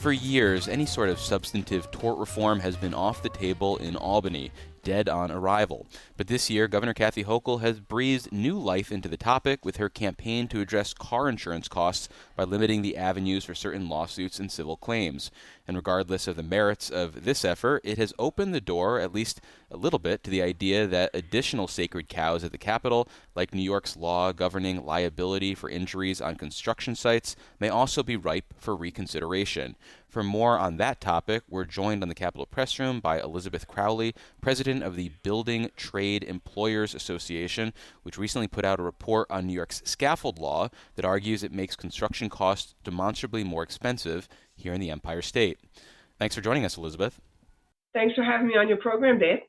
For years, any sort of substantive tort reform has been off the table in Albany, dead on arrival. But this year, Governor Kathy Hochul has breathed new life into the topic with her campaign to address car insurance costs by limiting the avenues for certain lawsuits and civil claims. And regardless of the merits of this effort, it has opened the door, at least a little bit, to the idea that additional sacred cows at the Capitol, like New York's law governing liability for injuries on construction sites, may also be ripe for reconsideration. For more on that topic, we're joined on the Capitol Press Room by Elizabeth Crowley, president of the Building Trade Employers Association, which recently put out a report on New York's Scaffold law that argues it makes construction costs demonstrably more expensive here in the Empire State. Thanks for joining us, Elizabeth. Thanks for having me on your program, Dave.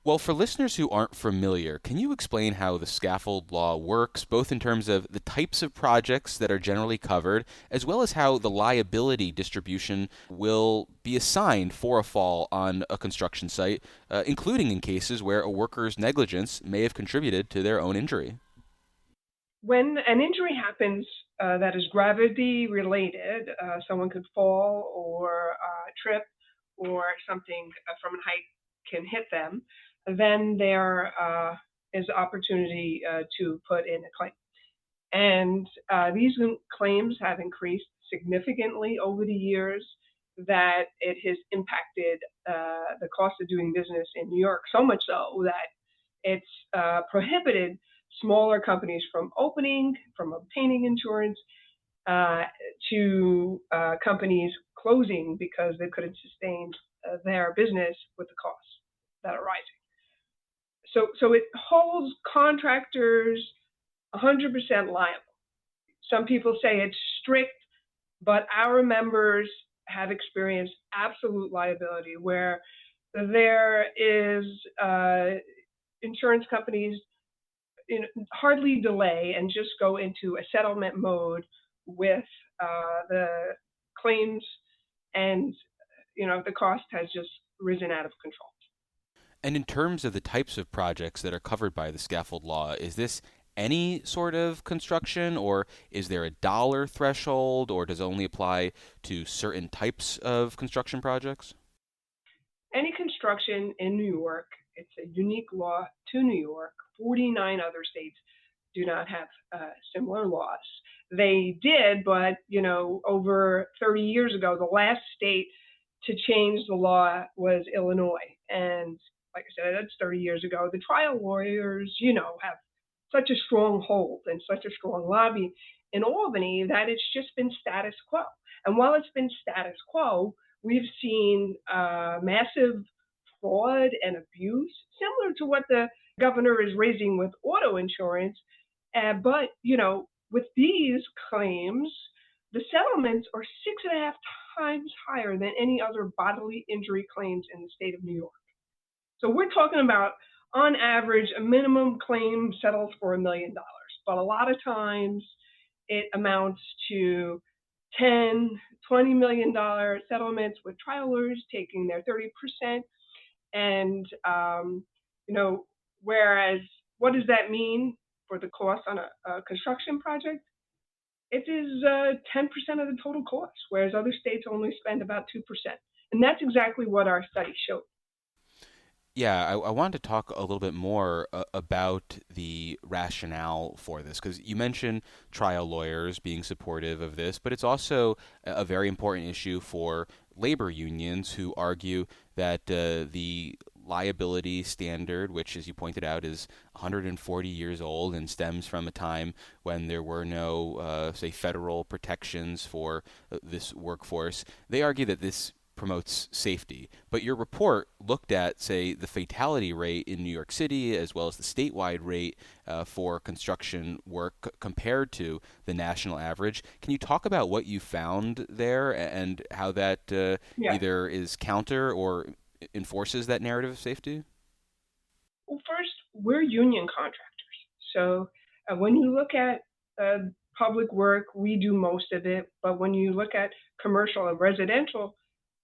Well, for listeners who aren't familiar, can you explain how the Scaffold law works, both in terms of the types of projects that are generally covered, as well as how the liability distribution will be assigned for a fall on a construction site, including in cases where a worker's negligence may have contributed to their own injury? When an injury happens that is gravity-related, someone could fall or trip or something from a height can hit them, then there is opportunity to put in a claim. And these claims have increased significantly over the years, that it has impacted the cost of doing business in New York, so much so that it's prohibited smaller companies from obtaining insurance, to companies closing because they couldn't sustain their business with the costs that are rising. So it holds contractors 100% liable. Some people say it's strict, but our members have experienced absolute liability where there is insurance companies hardly delay and just go into a settlement mode with the claims, and the cost has just risen out of control. And in terms of the types of projects that are covered by the Scaffold law, is this any sort of construction, or is there a dollar threshold, or does it only apply to certain types of construction projects? Any construction in New York, it's a unique law to New York. 49 other states do not have similar laws. They did, but over 30 years ago, the last state to change the law was Illinois. And like I said, that's 30 years ago. The trial lawyers, have such a strong hold and such a strong lobby in Albany that it's just been status quo. And while it's been status quo, we've seen massive fraud and abuse, similar to what the governor is raising with auto insurance. But, with these claims, the settlements are 6.5 times higher than any other bodily injury claims in the state of New York. So we're talking about, on average, a minimum claim settles for $1 million. But a lot of times it amounts to $10, $20 million settlements with trial lawyers taking their 30%. And, whereas what does that mean for the cost on a construction project? It is 10% of the total cost, whereas other states only spend about 2%. And that's exactly what our study showed. Yeah, I wanted to talk a little bit more about the rationale for this, because you mentioned trial lawyers being supportive of this, but it's also a very important issue for labor unions who argue that the liability standard, which, as you pointed out, is 140 years old and stems from a time when there were no, say, federal protections for this workforce, they argue that this promotes safety. But your report looked at, say, the fatality rate in New York City as well as the statewide rate for construction work compared to the national average. Can you talk about what you found there and how that either is counter or enforces that narrative of safety? Well, first, we're union contractors. So when you look at public work, we do most of it. But when you look at commercial and residential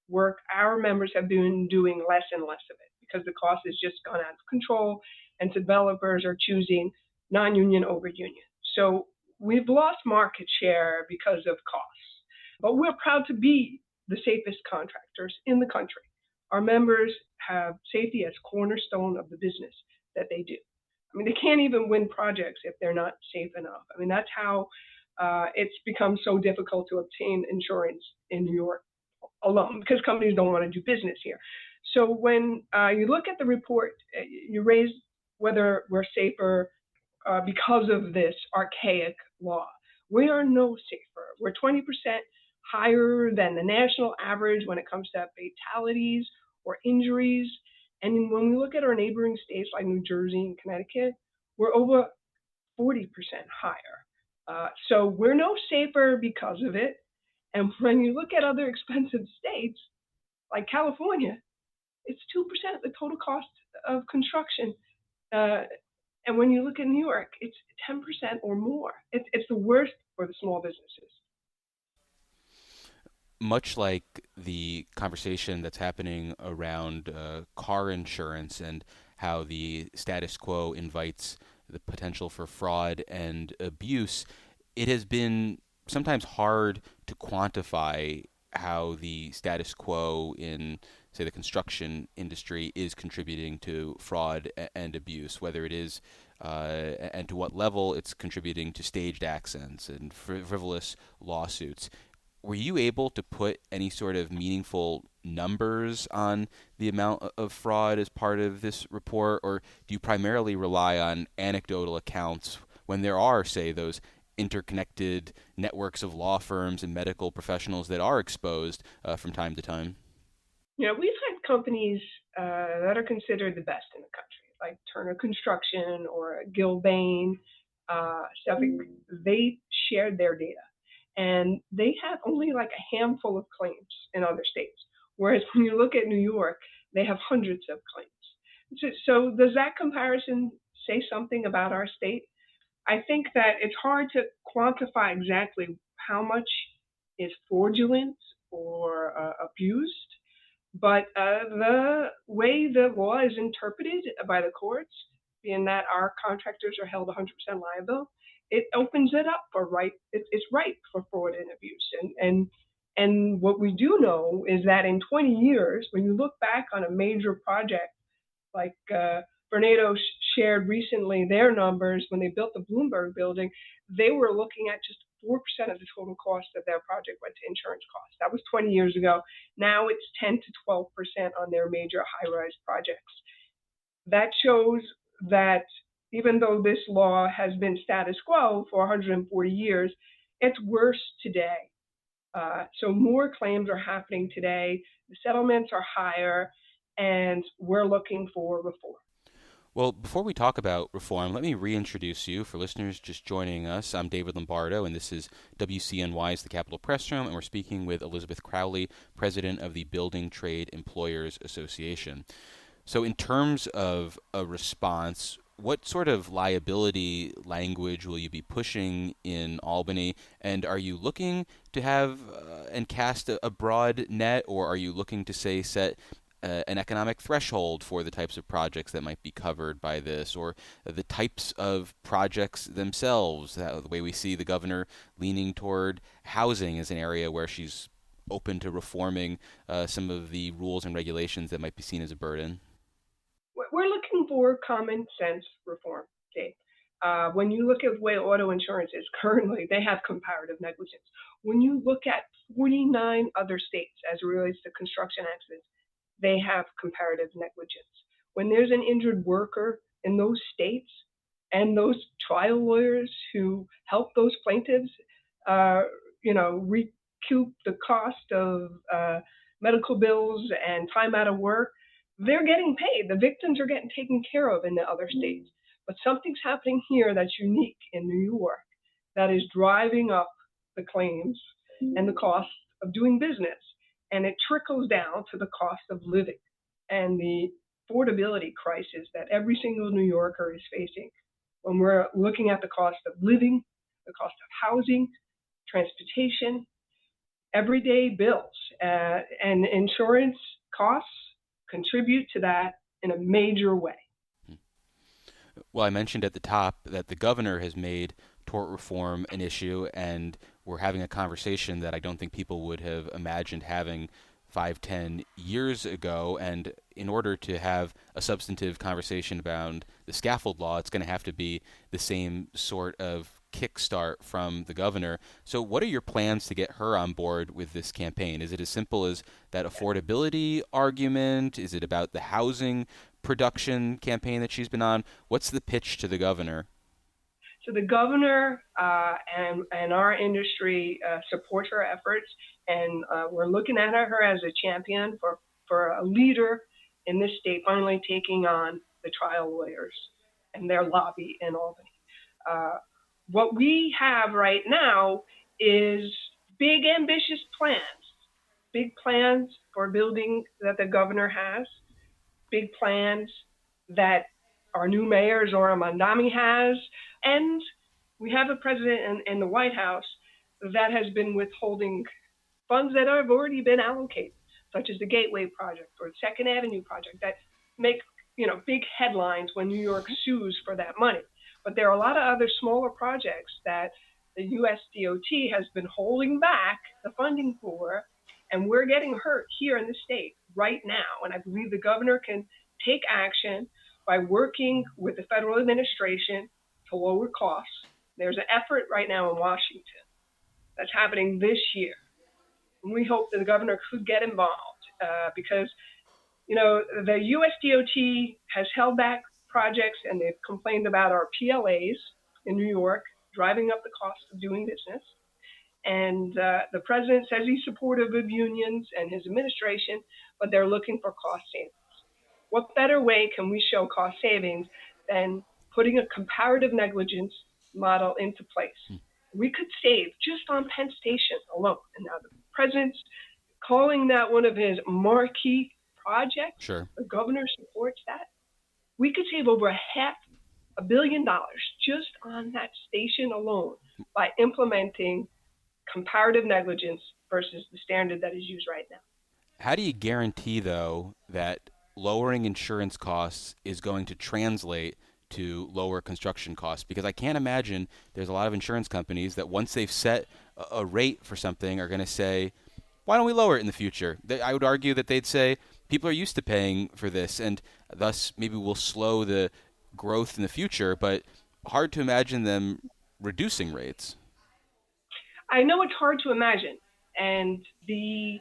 work, our members have been doing less and less of it because the cost has just gone out of control and developers are choosing non-union over union. So we've lost market share because of costs. But we're proud to be the safest contractors in the country. Our members have safety as cornerstone of the business that they do. I mean, they can't even win projects if they're not safe enough. I mean, that's how it's become so difficult to obtain insurance in New York alone, because companies don't want to do business here. So when you look at the report, you raise whether we're safer because of this archaic law. We are no safer. We're 20% higher than the national average when it comes to fatalities or injuries. And when we look at our neighboring states like New Jersey and Connecticut, we're over 40% higher. So we're no safer because of it. And when you look at other expensive states like California, it's 2% of the total cost of construction. And when you look at New York, it's 10% or more. It's the worst for the small businesses. Much like the conversation that's happening around car insurance and how the status quo invites the potential for fraud and abuse, it has been sometimes hard to quantify how the status quo in, say, the construction industry is contributing to fraud and abuse, whether it is and to what level it's contributing to staged accidents and frivolous lawsuits. Were you able to put any sort of meaningful numbers on the amount of fraud as part of this report, or do you primarily rely on anecdotal accounts when there are, say, those interconnected networks of law firms and medical professionals that are exposed from time to time? You know, we've had companies that are considered the best in the country, like Turner Construction or Gilbane, stuff. They shared their data, and they have only like a handful of claims in other states. Whereas when you look at New York, they have hundreds of claims. So does that comparison say something about our state? I think that it's hard to quantify exactly how much is fraudulent or abused, but the way the law is interpreted by the courts, being that our contractors are held 100% liable, it opens it up for it's ripe for fraud and abuse. And what we do know is that in 20 years, when you look back on a major project like Vornado shared recently their numbers when they built the Bloomberg building, they were looking at just 4% of the total cost of their project went to insurance costs. That was 20 years ago. Now it's 10 to 12% on their major high-rise projects. That shows that even though this law has been status quo for 140 years, it's worse today. So more claims are happening today. The settlements are higher, and we're looking for reform. Well, before we talk about reform, let me reintroduce you. For listeners just joining us, I'm David Lombardo, and this is WCNY's The Capitol Press Room, and we're speaking with Elizabeth Crowley, president of the Building Trade Employers Association. So in terms of a response, what sort of liability language will you be pushing in Albany? And are you looking to have and cast a broad net, or are you looking to, say, set an economic threshold for the types of projects that might be covered by this, or the types of projects themselves? The way we see the governor leaning toward housing as an area where she's open to reforming some of the rules and regulations that might be seen as a burden. We're looking for common sense reform, Dave. When you look at the way auto insurance is currently, they have comparative negligence. When you look at 49 other states as it relates to construction accidents, they have comparative negligence. When there's an injured worker in those states and those trial lawyers who help those plaintiffs, recoup the cost of medical bills and time out of work, they're getting paid. The victims are getting taken care of in the other states. But something's happening here that's unique in New York that is driving up the claims and the cost of doing business. And it trickles down to the cost of living and the affordability crisis that every single New Yorker is facing when we're looking at the cost of living, the cost of housing, transportation, everyday bills, and insurance costs contribute to that in a major way. Well, I mentioned at the top that the governor has made tort reform an issue, and we're having a conversation that I don't think people would have imagined having 5, 10 years ago. And in order to have a substantive conversation about the scaffold law, it's going to have to be the same sort of kickstart from the governor. So, what are your plans to get her on board with this campaign? Is it as simple as that affordability argument? Is it about the housing production campaign that she's been on? What's the pitch to the governor? So the governor and our industry support her efforts, and we're looking at her as a champion for a leader in this state finally taking on the trial lawyers and their lobby in Albany. What we have right now is big, ambitious plans, big plans for building that the governor has, big plans that our new mayor, Zora Mandami, has. And we have a president in the White House that has been withholding funds that have already been allocated, such as the Gateway Project or the Second Avenue Project, that make big headlines when New York sues for that money. But there are a lot of other smaller projects that the U.S. DOT has been holding back the funding for, and we're getting hurt here in the state right now. And I believe the governor can take action by working with the federal administration to lower costs. There's an effort right now in Washington that's happening this year. And we hope that the governor could get involved because, the U.S. DOT has held back projects, and they've complained about our PLAs in New York driving up the cost of doing business. And the president says he's supportive of unions and his administration, but they're looking for cost savings. What better way can we show cost savings than putting a comparative negligence model into place? We could save just on Penn Station alone. And now the president's calling that one of his marquee projects. Sure. The governor supports that. We could save over $500 million just on that station alone by implementing comparative negligence versus the standard that is used right now. How do you guarantee, though, that lowering insurance costs is going to translate to lower construction costs? Because I can't imagine there's a lot of insurance companies that once they've set a rate for something are going to say, why don't we lower it in the future? I would argue that they'd say people are used to paying for this, and thus maybe we'll slow the growth in the future, but hard to imagine them reducing rates. I know it's hard to imagine, and the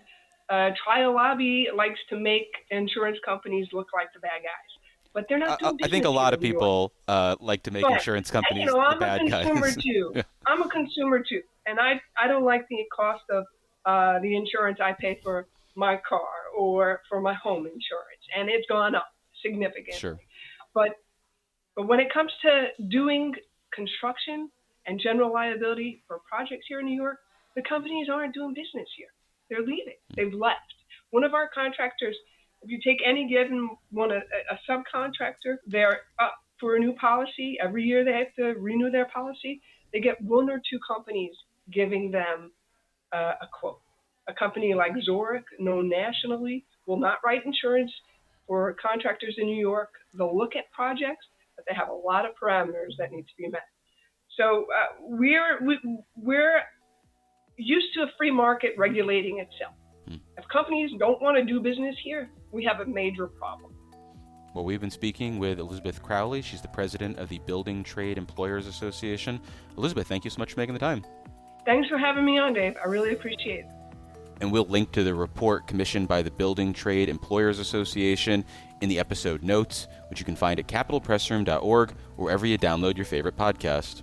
trial lobby likes to make insurance companies look like the bad guys, but they're not doing business. I think a lot of people like to make insurance companies the bad guys. I'm a consumer too. Yeah. I'm a consumer too, and I don't like the cost of the insurance I pay for my car or for my home insurance, and it's gone up significantly. Sure. But when it comes to doing construction and general liability for projects here in New York, the companies aren't doing business here. They're leaving. They've left. One of our contractors, if you take any given one, a subcontractor, they're up for a new policy. Every year they have to renew their policy. They get one or two companies giving them a quote. A company like Zurich, known nationally, will not write insurance for contractors in New York. They'll look at projects, but they have a lot of parameters that need to be met. So we're used to a free market regulating itself. If companies don't want to do business here, we have a major problem. Well, we've been speaking with Elizabeth Crowley. She's the president of the Building Trade Employers Association. Elizabeth, thank you so much for making the time. Thanks for having me on, Dave. I really appreciate it. And we'll link to the report commissioned by the Building Trade Employers Association in the episode notes, which you can find at capitalpressroom.org or wherever you download your favorite podcast.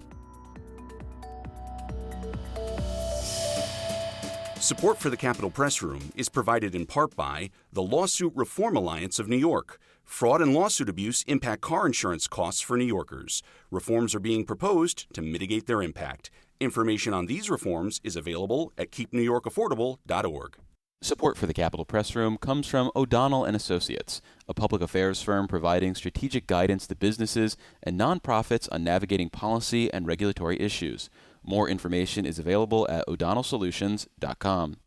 Support for the Capitol Press Room is provided in part by the Lawsuit Reform Alliance of New York. Fraud and lawsuit abuse impact car insurance costs for New Yorkers. Reforms are being proposed to mitigate their impact. Information on these reforms is available at keepnewyorkaffordable.org. Support for the Capitol Press Room comes from O'Donnell & Associates, a public affairs firm providing strategic guidance to businesses and nonprofits on navigating policy and regulatory issues. More information is available at o'donnellsolutions.com.